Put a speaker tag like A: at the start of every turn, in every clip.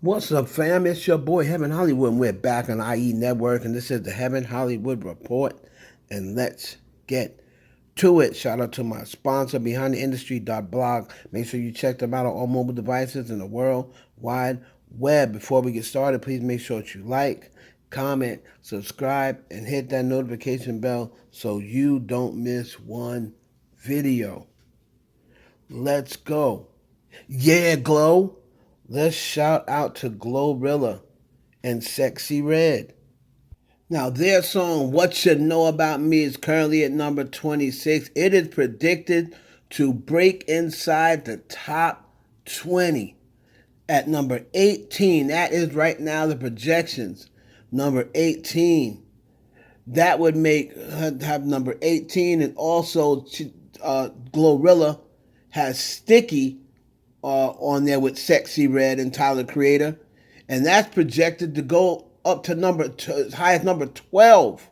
A: What's up, fam? It's your boy Heaven Hollywood, and we're back on IE Network, and this is the Heaven Hollywood Report. And let's get to it. Shout out to my sponsor, BehindTheIndustry.blog. Make sure you check them out on all mobile devices in the World Wide Web. Before we get started, please make sure that you like, comment, subscribe, and hit that notification bell so you don't miss one video. Let's go. Yeah, Glow. Let's shout out to Glorilla and Sexy Red. Now, their song, What You Know About Me, is currently at number 26. It is predicted to break inside the top 20 at number 18. That is right now the projections. Number 18. That would make her have number 18. And also, Glorilla has Sticky on there with Sexy Red and Tyler Creator, and that's projected to go up to as high as number 12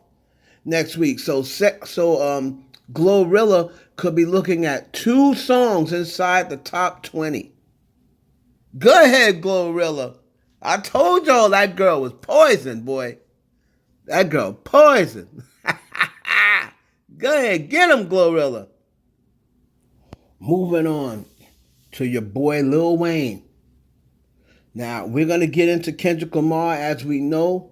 A: next week. So Glorilla could be looking at 2 songs inside the top 20. Go ahead, Glorilla. I told y'all that girl was poison, boy. That girl poison. Go ahead, get him, Glorilla. Moving on to your boy Lil Wayne. Now, we're going to get into Kendrick Lamar. As we know,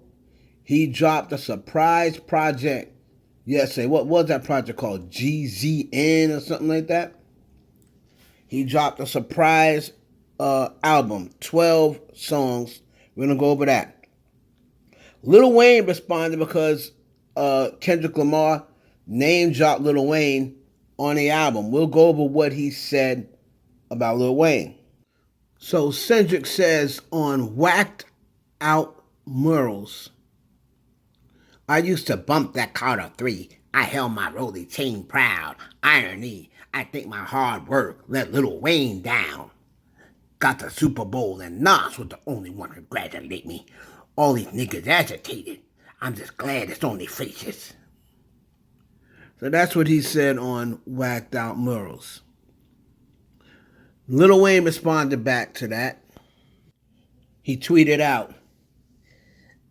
A: he dropped a surprise project yesterday. What was that project called? GZN or something like that? He dropped a surprise album, 12 songs. We're going to go over that. Lil Wayne responded because Kendrick Lamar name-dropped Lil Wayne on the album. We'll go over what he said about Lil Wayne. So Kendrick says on Whacked Out Murals, I used to bump that Carter 3. I held my rolly chain proud. Irony, I think my hard work let Lil Wayne down. Got the Super Bowl and Nas was the only one who congratulate me. All these niggas agitated. I'm just glad it's only faces. So that's what he said on Whacked Out Murals. Lil Wayne responded back to that. He tweeted out,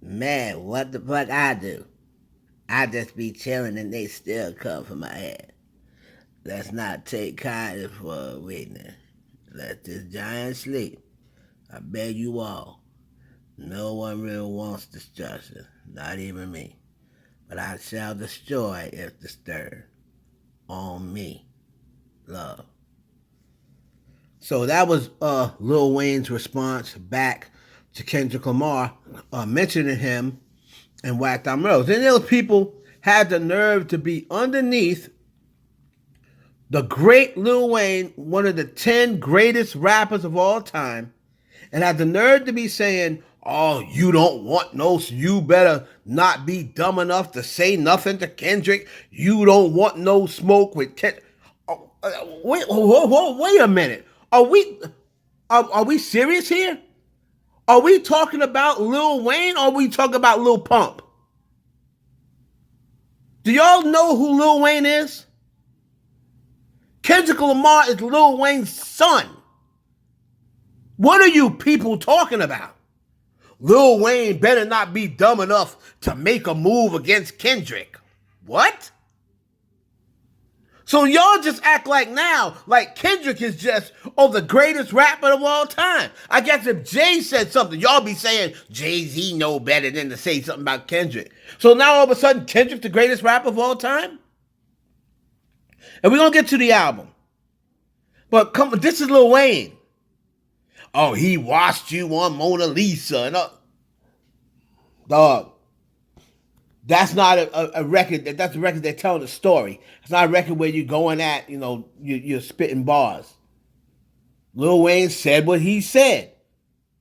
A: man, what the fuck I do? I just be chilling and they still come for my head. Let's not take kindness for a weakness. Let this giant sleep. I beg you all. No one really wants destruction, not even me. But I shall destroy if disturbed. On me. Love. So that was Lil Wayne's response back to Kendrick Lamar, mentioning him and Whacked Out Murals. Then those people had the nerve to be underneath the great Lil Wayne, one of the 10 greatest rappers of all time, and had the nerve to be saying, oh, you don't want no, you better not be dumb enough to say nothing to Kendrick. You don't want no smoke with Kendrick. Oh, wait a minute. Are we serious here? Are we talking about Lil Wayne or are we talking about Lil Pump? Do y'all know who Lil Wayne is? Kendrick Lamar is Lil Wayne's son. What are you people talking about? Lil Wayne better not be dumb enough to make a move against Kendrick. What? So y'all just act like now, like Kendrick is just, the greatest rapper of all time. I guess if Jay said something, y'all be saying, Jay-Z know better than to say something about Kendrick. So now all of a sudden, Kendrick's the greatest rapper of all time? And we're going to get to the album. But come, this is Lil Wayne. Oh, he watched you on Mona Lisa. And, dog. That's not a record. That's a record that's telling a story. It's not a record where you're going at, you're spitting bars. Lil Wayne said what he said.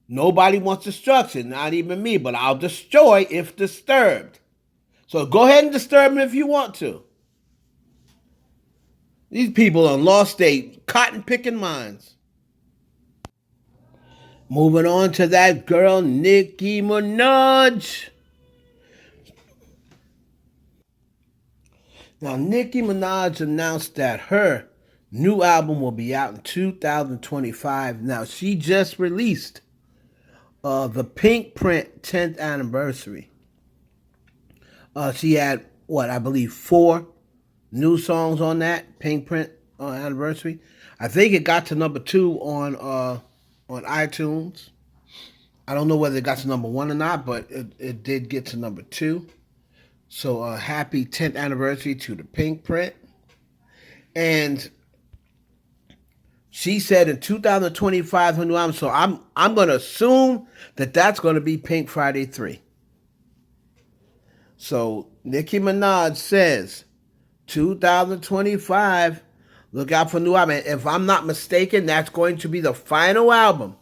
A: Nobody wants destruction, not even me, but I'll destroy if disturbed. So go ahead and disturb him if you want to. These people are lost their cotton-picking minds. Moving on to that girl, Nicki Minaj. Now, Nicki Minaj announced that her new album will be out in 2025. Now, she just released the Pink Print 10th anniversary. She had what I believe 4 new songs on that Pink Print anniversary. I think it got to number 2 on iTunes. I don't know whether it got to number 1 or not, but it did get to number 2. So happy 10th anniversary to the Pink Print. And she said in 2025 her new album. So I'm going to assume that that's going to be Pink Friday 3. So Nicki Minaj says 2025, look out for new album. If I'm not mistaken, that's going to be the final album.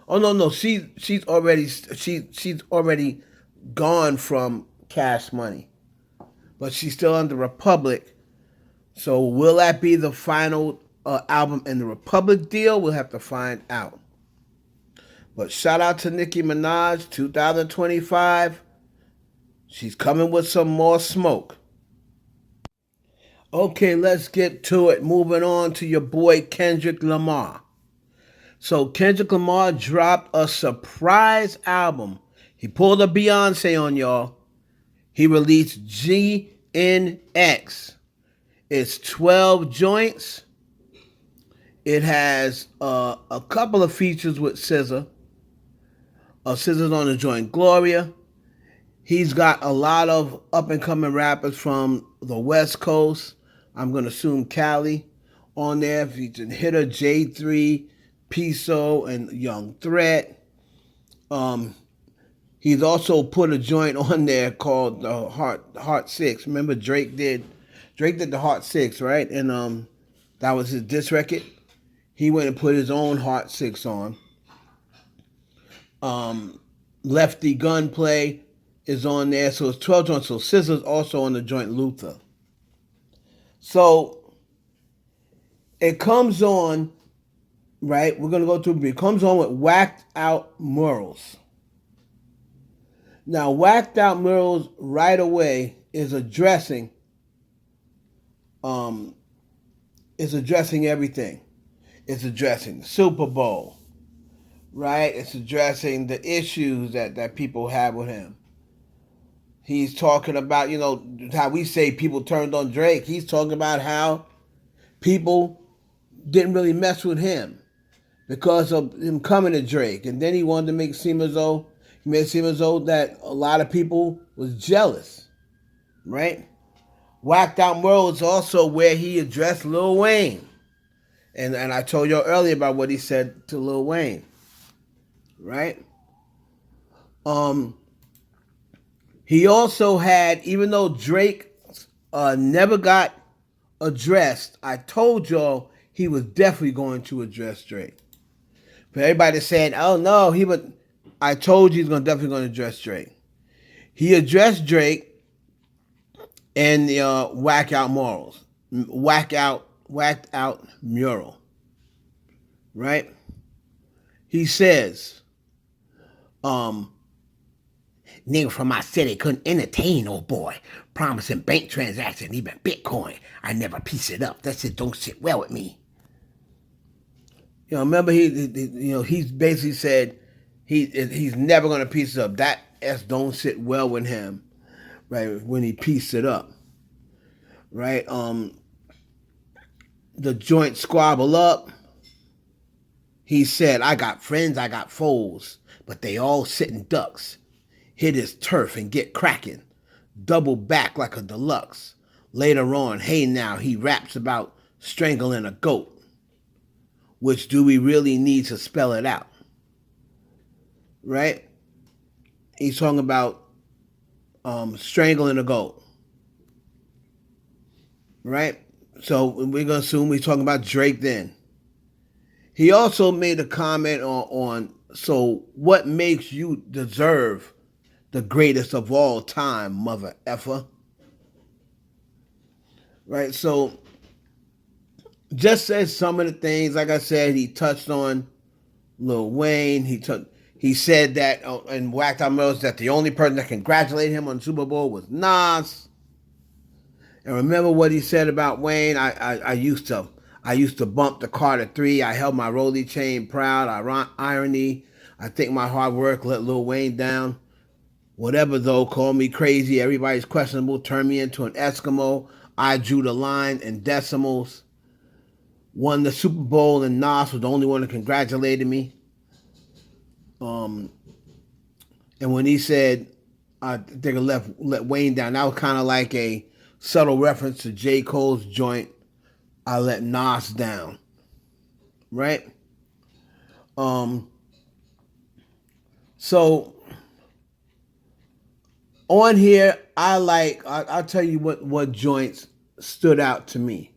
A: Oh no, she's already gone from Cash Money, but she's still under Republic. So will that be the final album in the Republic deal? We'll have to find out. But shout out to Nicki Minaj, 2025. She's coming with some more smoke. Okay, let's get to it. Moving on to your boy Kendrick Lamar. So Kendrick Lamar dropped a surprise album. He pulled a Beyonce on y'all. He released GNX. It's 12 joints. It has a couple of features with SZA. SZA's on the joint Glorilla. He's got a lot of up-and-coming rappers from the West Coast. I'm going to assume Cali on there. Featuring Hitter, J3, Piso, and Young Threat. He's also put a joint on there called the Heart 6. Remember Drake did the Heart 6, right? And that was his diss record. He went and put his own Heart 6 on. Lefty Gunplay is on there. So it's 12 joints. So SZA's also on the joint Luther. So it comes on, right? We're going to go through it. It comes on with Whacked Out Murals. Now, Whacked Out Murals right away is addressing everything. It's addressing the Super Bowl, right? It's addressing the issues that people have with him. He's talking about, how we say people turned on Drake. He's talking about how people didn't really mess with him because of him coming to Drake. And then he wanted to make it seem as though that a lot of people was jealous, right? Whacked Out World is also where he addressed Lil Wayne. And I told you earlier about what he said to Lil Wayne, right? He also had, even though Drake never got addressed, I told y'all he was definitely going to address Drake. But everybody saying, oh no, I told you he's definitely going to address Drake. He addressed Drake in the Whacked Out mural, right? He says, nigga from my city couldn't entertain old boy, promising bank transactions, even Bitcoin. I never piece it up. That shit don't sit well with me. Remember he's basically said he's never gonna piece it up. That S don't sit well with him, right? When he pieced it up, right? The joint Squabble Up. He said, I got friends, I got foes, but they all sitting ducks. Hit his turf and get cracking. Double back like a deluxe. Later on, hey now, he raps about strangling a goat. Which do we really need to spell it out? Right? He's talking about strangling a goat. Right? So we're going to assume we're talking about Drake then. He also made a comment on so what makes you deserve the greatest of all time, mother effer? Right? So just said some of the things, like I said, he touched on Lil Wayne. He said that in Whacked Out Murals that the only person that congratulated him on the Super Bowl was Nas. And remember what he said about Wayne? I used to bump the Carter 3. I held my rollie chain proud. Irony. I think my hard work let Lil Wayne down. Whatever though, call me crazy. Everybody's questionable. Turn me into an Eskimo. I drew the line in decimals. Won the Super Bowl, and Nas was the only one that congratulated me. Um, and when he said, I think I let Wayne down, that was kind of like a subtle reference to J. Cole's joint, I let Nas down. Right? So on here, I'll tell you what joints stood out to me.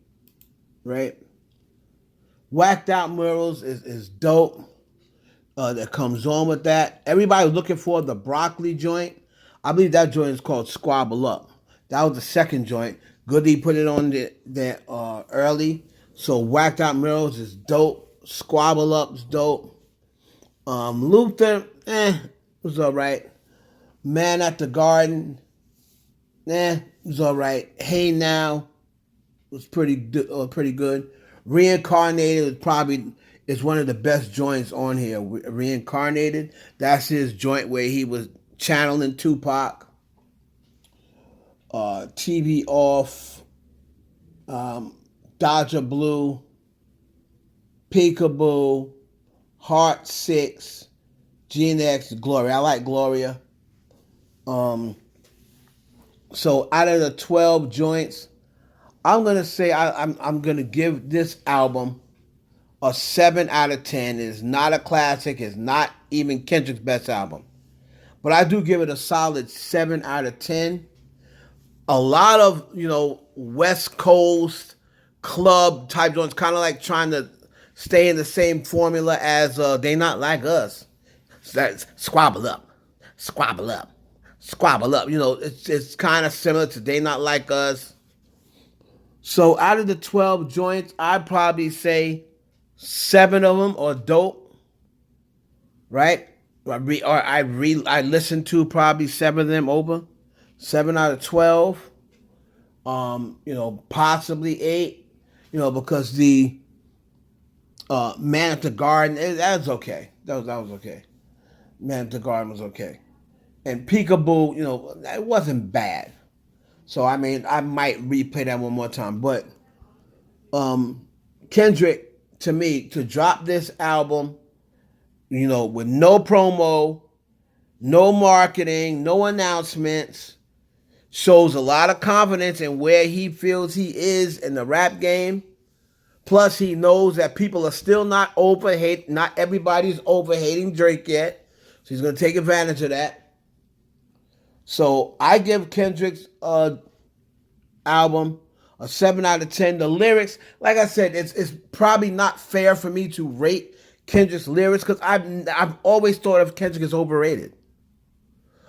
A: Right? Whacked Out Murals is dope. That comes on with that. Everybody was looking for the broccoli joint. I believe that joint is called Squabble Up. That was the second joint. Good he put it on there early. So Whacked Out Murals is dope. Squabble Up is dope. Luther, was alright. Man at the Garden, was alright. Hey Now was pretty good. Reincarnated is one of the best joints on here. Reincarnated, that's his joint where he was channeling Tupac. TV Off, Dodger Blue, Peekaboo, Heart 6, Gene X, Gloria. I like Gloria. So out of the 12 joints, I'm gonna say I'm gonna give this album a 7 out of 10. It is not a classic. It's not even Kendrick's best album, but I do give it a solid 7 out of 10. A lot of West Coast club type joints, kind of like trying to stay in the same formula as They Not Like Us. That's Squabble Up, Squabble Up, Squabble Up. It's kind of similar to They Not Like Us. So out of the 12 joints, I'd probably say 7 of them are dope, right? I listened to probably 7 of them over. 7 out of 12. Possibly 8. Because the Man at the Garden, that was okay. That was okay. Man at the Garden was okay. And Peekaboo, it wasn't bad. So I might replay that one more time. But Kendrick, to me, to drop this album, with no promo, no marketing, no announcements, shows a lot of confidence in where he feels he is in the rap game. Plus, he knows that people are still not everybody's overhating Drake yet. So he's going to take advantage of that. So I give Kendrick's album a 7 out of 10. The lyrics, like I said, it's probably not fair for me to rate Kendrick's lyrics because I've always thought of Kendrick as overrated.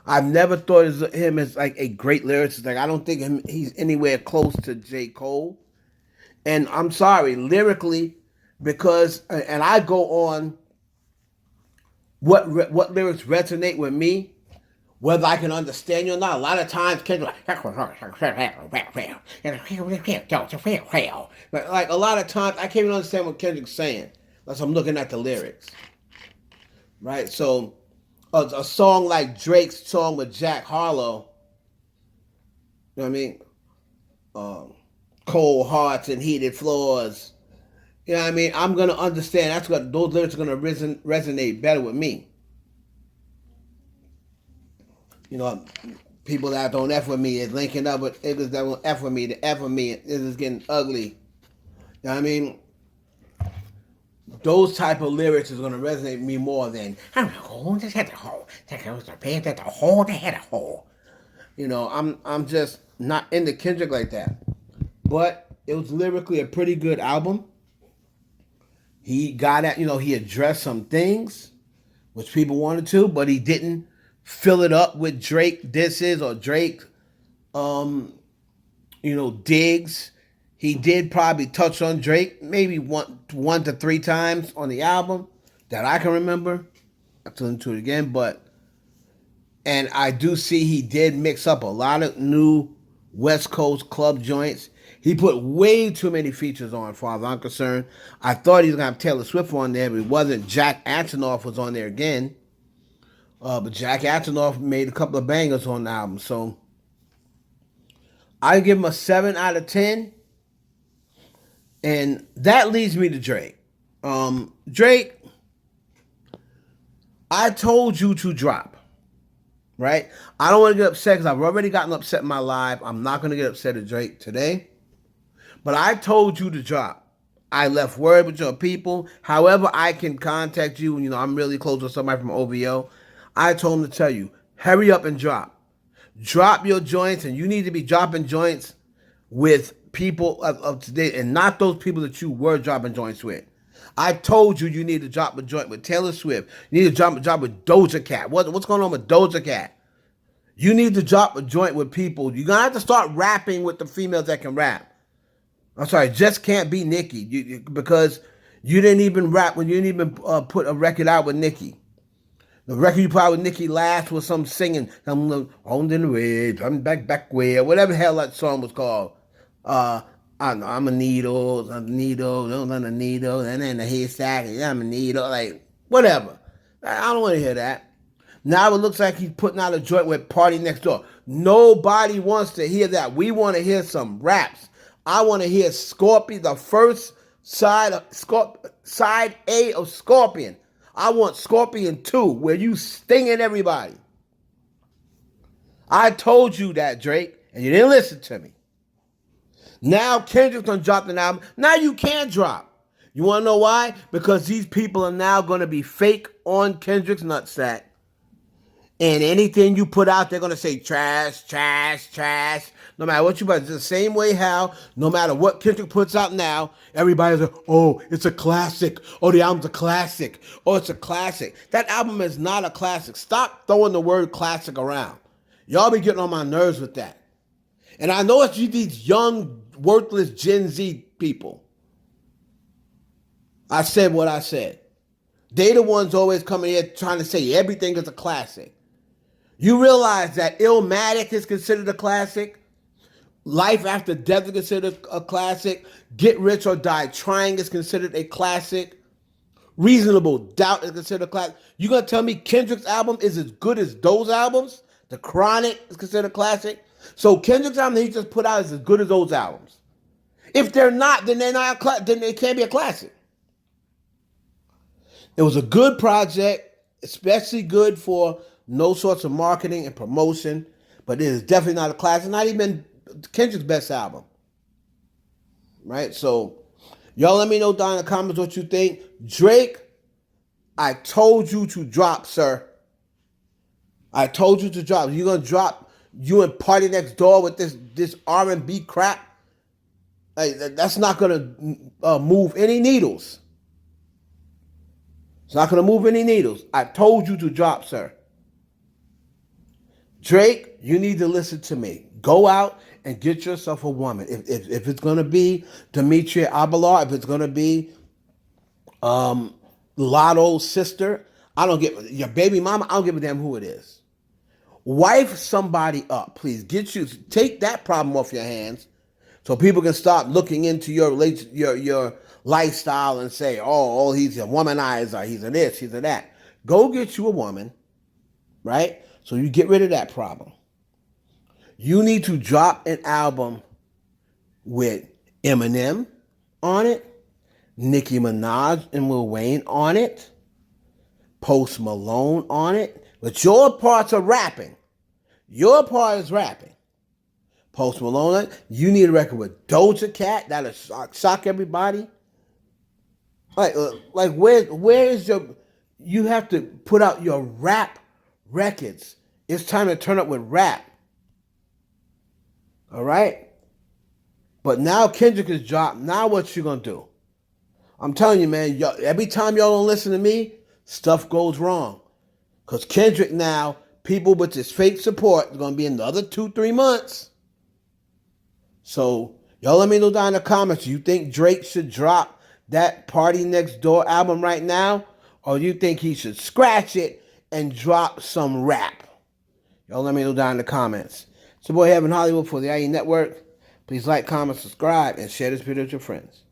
A: I've never thought of him as like a great lyricist. Like I don't think he's anywhere close to J. Cole. And I'm sorry, lyrically, because and I go on what lyrics resonate with me, whether I can understand you or not. A lot of times Kendrick like a lot of times I can't even understand what Kendrick's saying unless I'm looking at the lyrics. Right? So a song like Drake's song with Jack Harlow, you know what I mean? Cold hearts and heated floors. You know what I mean? I'm gonna understand. That's what those lyrics are gonna resonate better with me. People that don't F with me is linking up with niggas that won't F with me. The F with me is getting ugly. You know what I mean? Those type of lyrics is gonna resonate with me more than I'm just not into Kendrick like that. But it was lyrically a pretty good album. He got at, he addressed some things which people wanted to, but he didn't fill it up with Drake disses or Drake, digs. He did probably touch on Drake maybe one to 3 times on the album that I can remember. I have to listen to it again, and I do see he did mix up a lot of new West Coast club joints. He put way too many features on, as far as I'm concerned. I thought he was going to have Taylor Swift on there, but it wasn't. Jack Antonoff was on there again. But Jack Antonoff made a couple of bangers on the album. So I give him a 7 out of 10. And that leads me to Drake. Drake, I told you to drop. Right? I don't want to get upset because I've already gotten upset in my life. I'm not going to get upset at Drake today. But I told you to drop. I left word with your people. However I can contact you, I'm really close with somebody from OVO. I told him to tell you, hurry up and drop. Drop your joints, and you need to be dropping joints with people of today and not those people that you were dropping joints with. I told you need to drop a joint with Taylor Swift. You need to drop a joint with Doja Cat. What's going on with Doja Cat? You need to drop a joint with people. You're going to have to start rapping with the females that can rap. I'm sorry, just can't be Nicki because you didn't even rap when you didn't even put a record out with Nicki. The record you put out with Nicki last was some singing, I'm on the way, I'm back where, whatever the hell that song was called. I don't know, I'm a needle, don't a needle, and then the haystack, I'm a needle, like, whatever. I don't want to hear that. Now it looks like he's putting out a joint with Party Next Door. Nobody wants to hear that. We want to hear some raps. I want to hear Scorpion, the first side A of Scorpion. I want Scorpion 2, where you stinging everybody. I told you that, Drake, and you didn't listen to me. Now Kendrick's done dropped an album. Now you can't drop. You want to know why? Because these people are now going to be fake on Kendrick's nutsack. And anything you put out, they're going to say trash, trash, trash. No matter what you put. It's the same way how, no matter what Kendrick puts out now, everybody's like, oh, it's a classic. Oh, the album's a classic. Oh, it's a classic. That album is not a classic. Stop throwing the word classic around. Y'all be getting on my nerves with that. And I know it's you, these young, worthless Gen Z people. I said what I said. They the ones always coming here trying to say everything is a classic. You realize that Illmatic is considered a classic? Life After Death is considered a classic. Get Rich or Die Trying is considered a classic. Reasonable Doubt is considered a classic. You gonna tell me Kendrick's album is as good as those albums? The Chronic is considered a classic. So Kendrick's album that he just put out is as good as those albums. If they're not, then they're not. Then they can't be a classic. It was a good project, especially good for no sorts of marketing and promotion, but it is definitely not a classic. Not even Kendrick's best album. Right? So, y'all let me know down in the comments what you think. Drake, I told you to drop, sir. I told you to drop. You're going to drop you and Party Next Door with this R&B crap? Like, that's not going to move any needles. It's not going to move any needles. I told you to drop, sir. Drake, you need to listen to me. Go out and get yourself a woman. If it's going to be Demetria Abelard, if it's going to be Lotto's sister, I don't give your baby mama, I don't give a damn who it is. Wife somebody up, please. Take that problem off your hands so people can stop looking into your lifestyle and say, oh, he's a womanizer, he's a this, he's a that. Go get you a woman, right? So you get rid of that problem. You need to drop an album with Eminem on it, Nicki Minaj and Lil Wayne on it, Post Malone on it. But your parts are rapping. Your part is rapping. Post Malone, you need a record with Doja Cat. That'll shock everybody. Like where is your... You have to put out your rap records. It's time to turn up with rap. All right? But now Kendrick is dropped. Now what you going to do? I'm telling you, man, every time y'all don't listen to me, stuff goes wrong. Because Kendrick now, people with his fake support, is going to be another 2-3 months. So, y'all let me know down in the comments. You think Drake should drop that Party Next Door album right now? Or you think he should scratch it and drop some rap? Y'all let me know down in the comments. It's your boy Heaven Hollywood for the IE Network. Please like, comment, subscribe, and share this video with your friends.